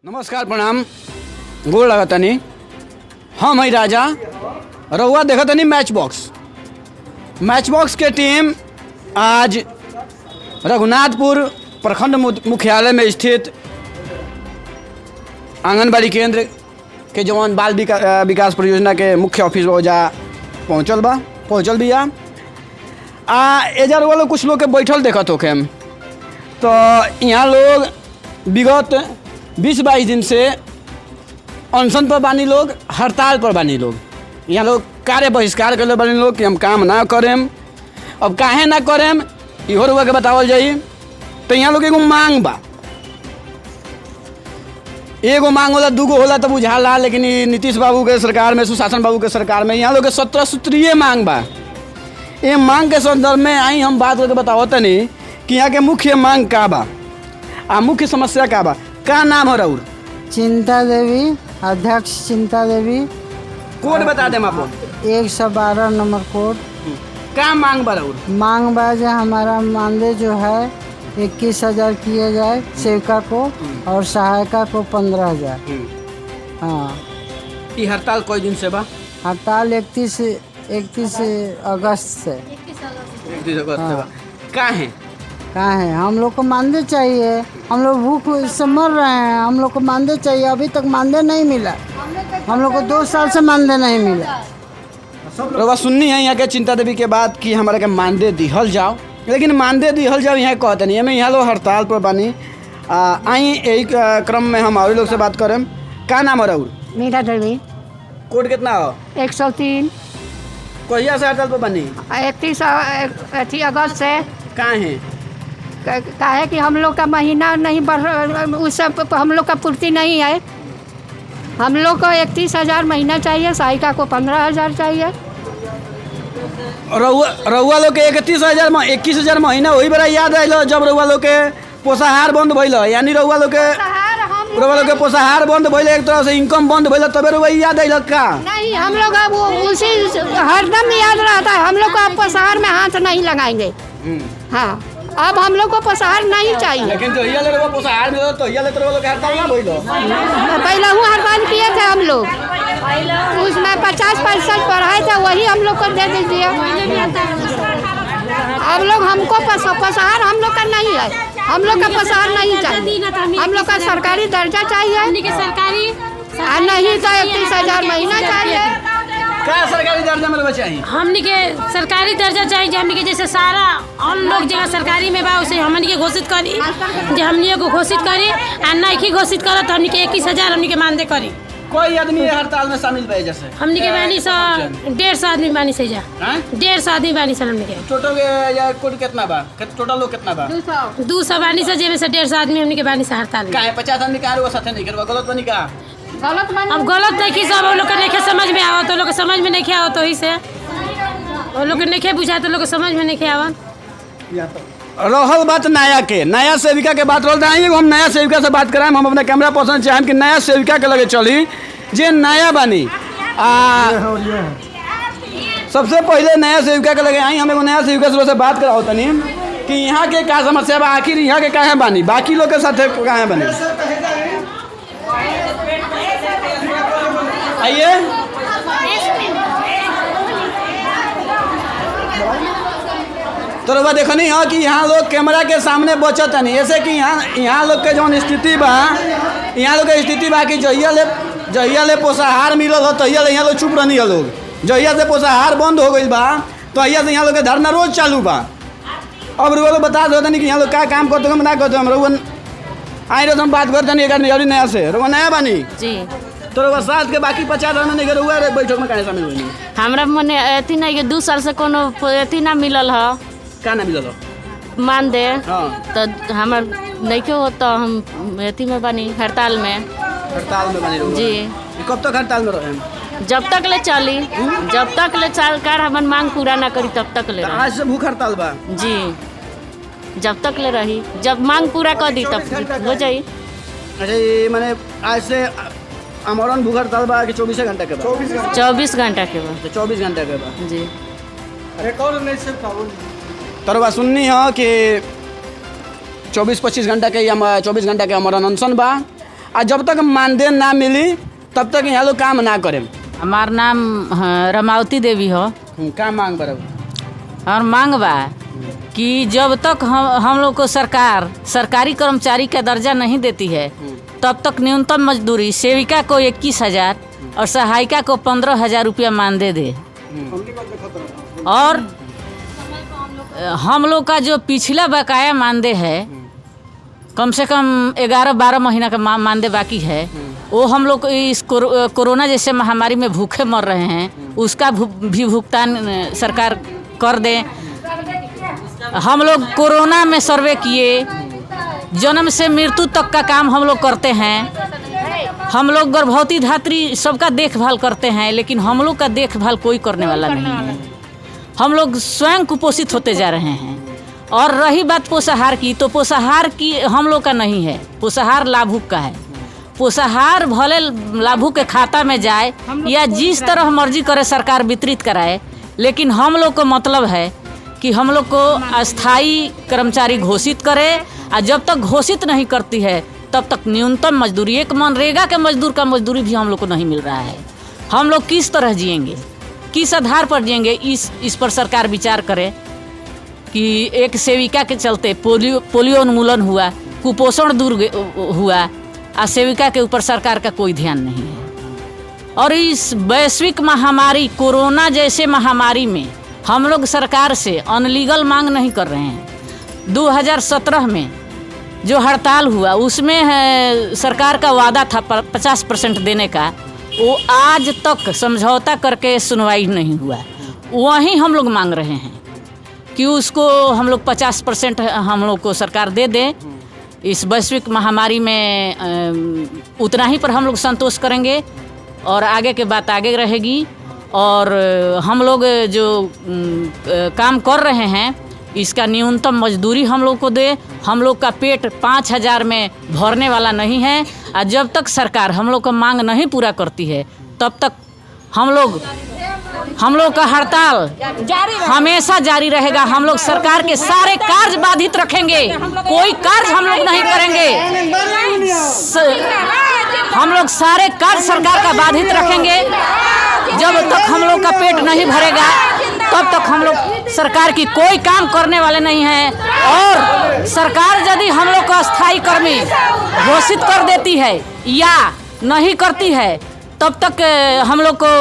नमस्कार प्रणाम गोड़ लगतनी हम हई राजा रउआ देखतनी मैच बॉक्स के टीम आज रघुनाथपुर प्रखंड मुख्यालय में स्थित आंगनबाड़ी केंद्र के जवान बाल विकास परियोजना के मुख्य ऑफिस ओजा पहुँचल बिया एजा रउआ लोग कुछ लोग के बैठल देखत होखे तो यहाँ लोग विगत 20-22 दिन से अनशन पर बानी लोग, हड़ताल पर बानी लोग। यहाँ लोग कार्य बहिष्कार कर बानी लोग कि हम काम ना करें। अब काहे ना करें इहो रुआ के बतावल जाई। तो यहाँ लोग एगो मांग बा, एगो मांग होला, दूगो होला तो बुझाला, लेकिन नीतीश बाबू के सरकार में, सुशासन बाबू के सरकार में यहाँ लोग के 17 सूत्रीय मांग बा। ये मांग के संदर्भ में आई हम बात करके बताओ तनी कि यहाँ के मुख्य मांग का बा आ मुख्य समस्या का बा। का नाम है राउर? चिंता देवी, अध्यक्ष चिंता देवी। कोड बता दें आपको। 112 नंबर कोड। क्या मांग बा राउर? मांग बा जो हमारा मानदेय जो है 21,000 किए जाए सेविका को और सहायिका को 15,000। हाँ। ये हड़ताल कोई दिन से बा? हड़ताल 31 अगस्त से। 31 अगस्त से बा। कहाँ है? हम लोग को मानदेय चाहिए, हम लोग भूख से मर रहे हैं, हम लोग को मानदेय चाहिए। अभी तक मानदेय नहीं मिला, हम लोग को 2 साल से मानदेय नहीं मिला। रउआ सुननी है यहाँ के चिंता देवी के बात कि हमारा के मानदेय दिहल जाओ, लेकिन मानदेय दिहल जाओ यहाँ कहते नहीं। हमें यहाँ लोग हड़ताल पर बानी। आई यही क्रम में हम और लोग से बात करें। का नाम है राउर? मीरा देवी। कोड कितना हो? 103। कहिया से हड़ताल पर बानी? 31 अगस्त से। कहाँ है? काहे कि हम लोग का महीना नहीं बढ़, उस सब हम लोग का पूर्ति नहीं है। हम लोग को 31,000 महीना चाहिए, सहायिका को 15,000 चाहिए। रउआ लोग के 21,000 महीना वही बड़ा याद आयल जब रउआ लोग के पोषाहार बंद भइल, यानी रउआ लोग के पोषाहार बंद भइल, एक तरह से इनकम बंद भइल, तबे रउआ याद आयल का? नहीं, हम लोग वो उसी हरदम याद रहता है। हम लोग को अब पोषाहार में हाथ नहीं लगाएंगे। हाँ, अब हम लोग को पोषाहार नहीं चाहिए। लेकिन जो ये लोग पोषाहार मिलो तो ये लोग हड़ताल ना भइलो। पहले वो हड़ताल किए थे हम लोग, उसमें 50% पढ़ाए थे, वही हम लोग को दे दीजिए। अब लोग हमको पोषाहार हम लोग का नहीं है, हम लोग का पोषाहार नहीं चाहिए। हम लोग का सरकारी दर्जा चाहिए, नहीं तो 31,000 महीना चाहिए। क्या सरकारी दर्जा मिलना चाहिए? हमनी के सरकारी दर्जा चाहिए। हमनी के जैसे सारा अन्य लोग जगह सरकारी में बा उसे हमनी के घोषित करी, जो हमनी को घोषित करी आ नहीं घोषित करो तो हमनी के 21,000 हमनी के मानदेय करी। कोई आदमी हड़ताल में शामिल भए जैसे हमनी के बानी से 150 आदमी बानी से जा 150 आदमी बानी से हमनी के। टोटल के कोड कितना बा? टोटल लोग कितना बा? 200 बानी से, जेमे से 150 आदमी हमनी के बानी से हड़ताल में। काहे 50 आदमी का वो साथे नहीं करवा? गलत बनी का? अब गलत नहीं, सब लोग के नहीं समझ में आवा, तो लोग के समझ में नहीं आवत, तो ही से वो लोग के नहीं बुझा, तो लोग के समझ में नहीं आवत। रहल बात नया सेविका के बात रहल। आइए हम नया सेविका से बात कराएं। हम अपने कैमरा पर्सन चाहें कि नया सेविका के लगे चली जे नया बानी। सबसे पहले नया सेविका के लगे आई। हम एगो नया सेविका से बात कराओ तनी कि यहाँ के का समस्या बा, आखिर यहाँ के काहे बानी, बाकी लोग के साथ काहे बानी। आइए तो रउआ देखनी है कि यहाँ लोग कैमरा के सामने बचत नहीं, ऐसे कि यहाँ लोग के जौन स्थिति बा, यहाँ लोग के स्थिति बा कि जहिया ले पोषाहार मिलल हो तहिया ले यहाँ लोग चुप रहनी है लोग। जहिया से पोषाहार बंद हो गई बा तो अहिया से यहाँ लोग के धरना रोज चालू बा। अब रउआ लोग बता दो नहीं कि यहाँ लोग क्या काम करते हम ना करते। हम रउआ आई रोज हम बात करते नहीं एक नया से। रउआ नया बानी जी, तो रउआ साथ के बाकी 50 आदमी नहीं रउआ बैठक में काहे शामिल होनी? हमरा मने अथी नहीं के 2 साल से कोनो अथी ना मिलल ह। का ना मिलल? मानदेय। हाँ। तो हमर नहीं क्यों होता, हम अथी में बनी हड़ताल में। हड़ताल में बनी रहो जी। कब तक हड़ताल में रहे? जब तक ले चली, जब तक ले सरकार हमन मांग पूरा ना करी तब तक ले रही। आज से भूख हड़ताल बा? जी, जब तक ले रही, जब मांग पूरा कर दी तब हो जाई। अच्छा, ये मैंने आज से आमरण भूख हड़ताल बा कि 24 घंटा के बाद? 24 घंटा के बाद। 24 घंटा के बाद जी। तरवा सुननी है कि 24-25 घंटा के 24 घंटा के आमरण अनशन बा। और जब तक मानदेन ना मिली तब तक यहाँ लोग काम ना करें। हमार नाम रमावती देवी हो। क्या मांग बराबर? और मांग बा कि जब तक हम लोग को सरकार सरकारी कर्मचारी का दर्जा नहीं देती है तब तक न्यूनतम मजदूरी सेविका को 21,000 और सहायिका को 15,000 रुपया मानदेय दे। और हम लोग का जो पिछला बकाया मानदेय है कम से कम 11-12 महीना का मानदेय बाकी है, वो हम लोग इस कोरोना जैसे महामारी में भूखे मर रहे हैं, उसका भी भुगतान सरकार कर दे। हम लोग कोरोना में सर्वे किए, जन्म से मृत्यु तक का काम हम लोग करते हैं। हम लोग गर्भवती धात्री सबका देखभाल करते हैं, लेकिन हम लोग का देखभाल कोई करने वाला नहीं है। हम लोग स्वयं कुपोषित होते जा रहे हैं। और रही बात पोषाहार की, तो पोषाहार की हम लोग का नहीं है, पोषाहार लाभुक का है। पोषाहार भले लाभुक के खाता में जाए या जिस तरह मर्जी करे सरकार वितरित कराए, लेकिन हम लोग को मतलब है कि हम लोग को अस्थाई कर्मचारी घोषित करे। और जब तक घोषित नहीं करती है तब तक न्यूनतम मजदूरी, एक मनरेगा के मजदूर का मजदूरी भी हम लोग को नहीं मिल रहा है। हम लोग किस तरह जिएंगे, किस आधार पर जिएंगे, इस पर सरकार विचार करे। कि एक सेविका के चलते पोलियो उन्मूलन हुआ, कुपोषण दूर हुआ, और सेविका के ऊपर सरकार का कोई ध्यान नहीं है। और इस वैश्विक महामारी कोरोना जैसे महामारी में हम लोग सरकार से अनलीगल मांग नहीं कर रहे हैं। 2017 में जो हड़ताल हुआ उसमें सरकार का वादा था 50% देने का, वो आज तक समझौता करके सुनवाई नहीं हुआ। वहीं हम लोग मांग रहे हैं कि उसको हम लोग 50% हम लोग को सरकार दे दे। इस वैश्विक महामारी में उतना ही पर हम लोग संतोष करेंगे और आगे के बात आगे रहेगी। और हम लोग जो काम कर रहे हैं इसका न्यूनतम मजदूरी हम लोग को दे। हम लोग का पेट 5,000 में भरने वाला नहीं है। और जब तक सरकार हम लोग का मांग नहीं पूरा करती है तब तक हम लोग का हड़ताल हमेशा जारी रहेगा। हम लोग सरकार के सारे कार्य बाधित रखेंगे, कोई कार्य हम लोग नहीं करेंगे। हम लोग सारे कार्य सरकार का बाधित रखेंगे। जब तक हम लोग का पेट नहीं भरेगा तब तक हम लोग सरकार की कोई काम करने वाले नहीं हैं। और सरकार यदि हम लोग को अस्थायी कर्मी घोषित कर देती है या नहीं करती है तब तक हम लोग को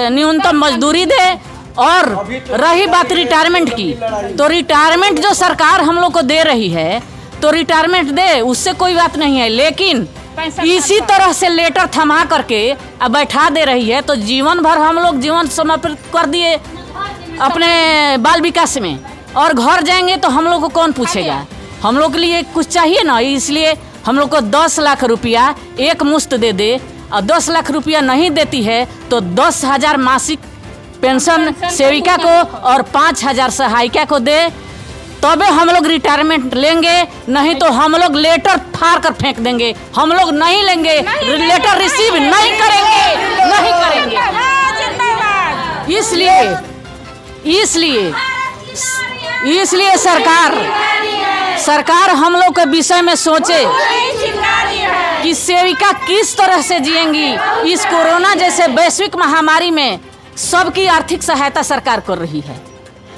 न्यूनतम मजदूरी दे। और रही बात रिटायरमेंट की, तो रिटायरमेंट जो सरकार हम लोग को दे रही है तो रिटायरमेंट दे, उससे कोई बात नहीं है। लेकिन इसी तरह से लेटर थमा करके अब बैठा दे रही है तो जीवन भर हम लोग जीवन समर्पित कर दिए अपने बाल विकास में, और घर जाएंगे तो हम लोग को कौन पूछेगा। हम लोग के लिए कुछ चाहिए ना, इसलिए हम लोग को 10 लाख रुपया एक मुश्त दे दे। और 10 लाख रुपया नहीं देती है तो 10,000 मासिक पेंशन सेविका को और 5,000 सहायिका को दे, तबे हम लोग रिटायरमेंट लेंगे। नहीं तो हम लोग लेटर फाड़ कर फेंक देंगे। हम लोग नहीं लेंगे, लेटर रिसीव नहीं करेंगे, नहीं करेंगे। इसलिए सरकार हम लोग के विषय में सोचे कि सेविका किस तरह से जिएंगी। इस कोरोना जैसे वैश्विक महामारी में सबकी आर्थिक सहायता सरकार कर रही है,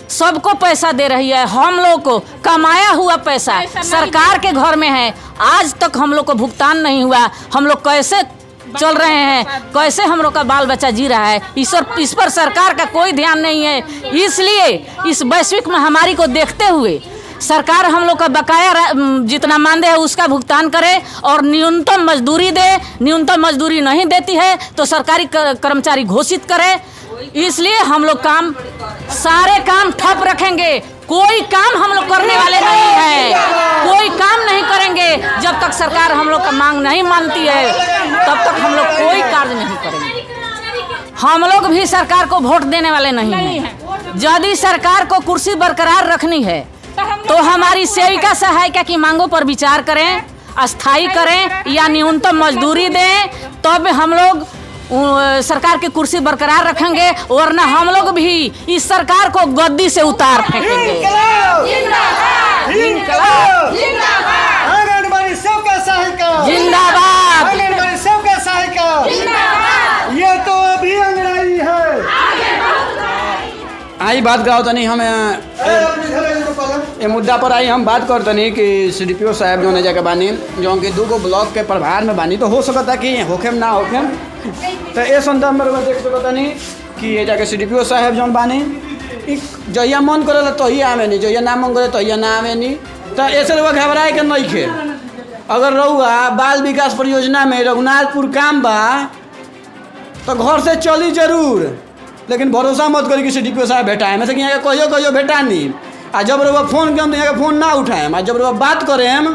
सबको पैसा दे रही है। हम लोग को कमाया हुआ पैसा सरकार के घर में है, आज तक हम लोग को भुगतान नहीं हुआ। हम लोग कैसे चल रहे हैं, कैसे हम लोग का बाल बच्चा जी रहा है, इस पर सरकार का कोई ध्यान नहीं है। इसलिए इस वैश्विक महामारी को देखते हुए सरकार हम लोग का बकाया जितना मानदेय है उसका भुगतान करे और न्यूनतम मजदूरी दे। न्यूनतम मजदूरी नहीं देती है तो सरकारी कर्मचारी घोषित करे। इसलिए हम लोग सारे काम ठप रखेंगे। कोई काम हम लोग करने वाले नहीं है, कोई काम नहीं करेंगे। जब तक सरकार हम लोग का मांग नहीं मानती है तब तक हम लोग कोई कार्य नहीं करेंगे। हम लोग भी सरकार को वोट देने वाले नहीं हैं। यदि सरकार को कुर्सी बरकरार रखनी है तो हमारी सेविका सहायिका की मांगों पर विचार करें, अस्थायी करें या न्यूनतम मजदूरी दें, तब हम लोग सरकार की कुर्सी बरकरार रखेंगे। वरना हम लोग भी इस सरकार को गद्दी से उतार फेंकेंगे। जिंदाबाद। आई बात कराओ तनी हम ये मुद्दा पर आई हम बात करतनी कि CDPO साहब जो जाके बानी जो कि 2 ब्लॉक के प्रभार में बानी तो हो सकता कि होखेम ना होखेम तो ये संदर्भ में देख सकतनी कि ये जाके CDPO साहब जो बानी जहिया मन करे तो ही आवे नहीं, जहिया ना मन करे तो ना आवे नहीं। तो ऐसे लोग घबराए के नहीं खे। अगर रहुआ बाल विकास परियोजना में रघुनाथपुर काम बा तो घर से चली जरूर, लेकिन भरोसा मत करी कि CDPO साहब भेटाए में से कि यहाँ कहियो भेटा नहीं। आ जब रहुआ फोन कम तो यहाँ फोन ना उठाएम, आ जब रहुआ बात करेम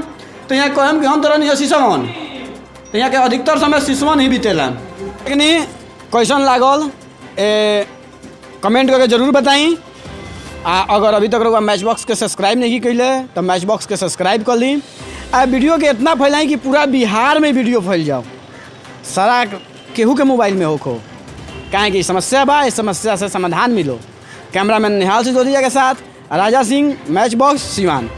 तो यहाँ कहम कि हम तो नहीं शिशवन, तो यहाँ के अधिकतर समय शिशवन ही बीतेला। लेकिन कैसन लागल कमेंट करके जरूर बताई। अगर अभी तक रहुआ मैच बॉक्स के सब्सक्राइब नहीं कैले तो मैच बॉक्स के सब्सक्राइब कर ली। वीडियो के इतना फैलाई कि पूरा बिहार में वीडियो फैल जाओ, सारा केहू के मोबाइल में होखो, काहे कि समस्या बा, इस समस्या से समाधान मिलो। कैमरामैन निहाल सिसोदिया के साथ राजा सिंह, मैच बॉक्स, सिवान।